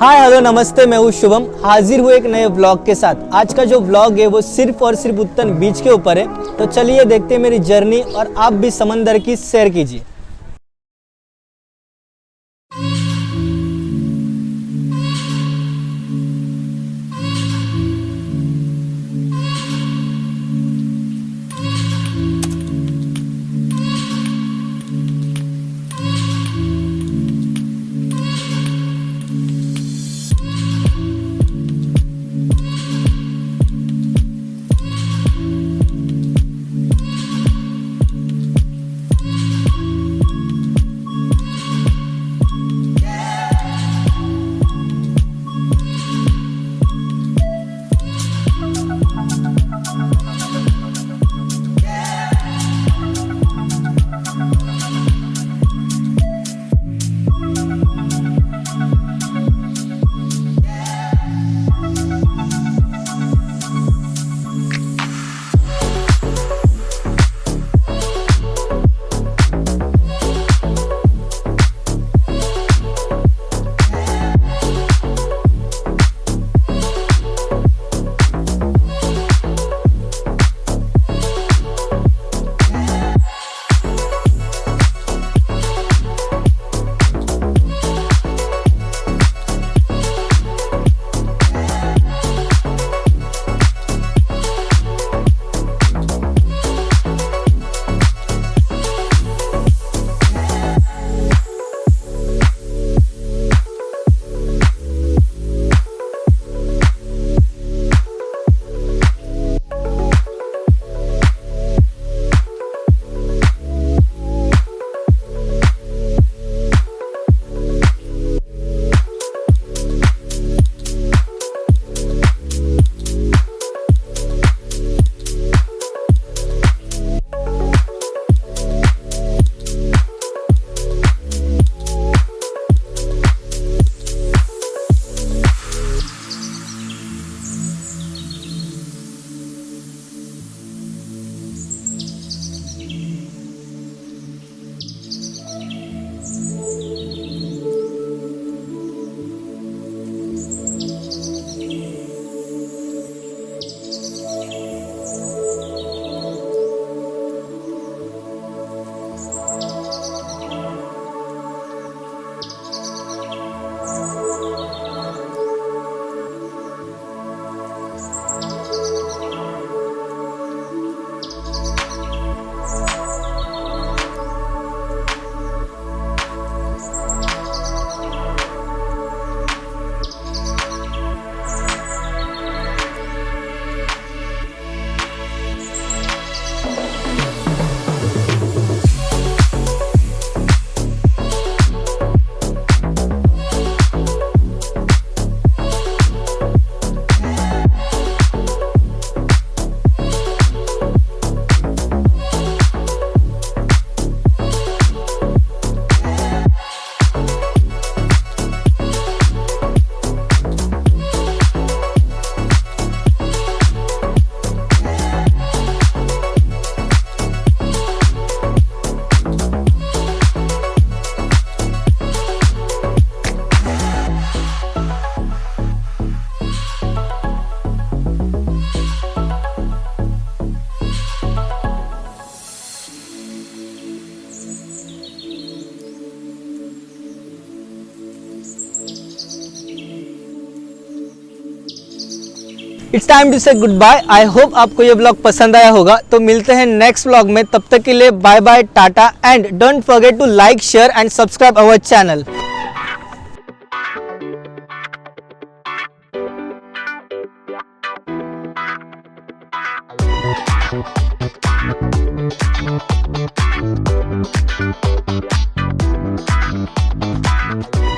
Hi hello नमस्ते, मैं हूँ शुभम, हाजिर हुए एक नए व्लॉग के साथ। आज का जो व्लॉग है वो सिर्फ और सिर्फ उत्तन बीच के ऊपर है। तो चलिए देखते हैं मेरी जर्नी और आप भी समंदर की सैर कीजिए। इट्स टाइम टू से गुड बाय। आई होप आपको ये ब्लॉग पसंद आया होगा। तो मिलते हैं नेक्स्ट ब्लॉग में, तब तक के लिए bye bye, tata and don't forget to like, share and subscribe our channel. Hello.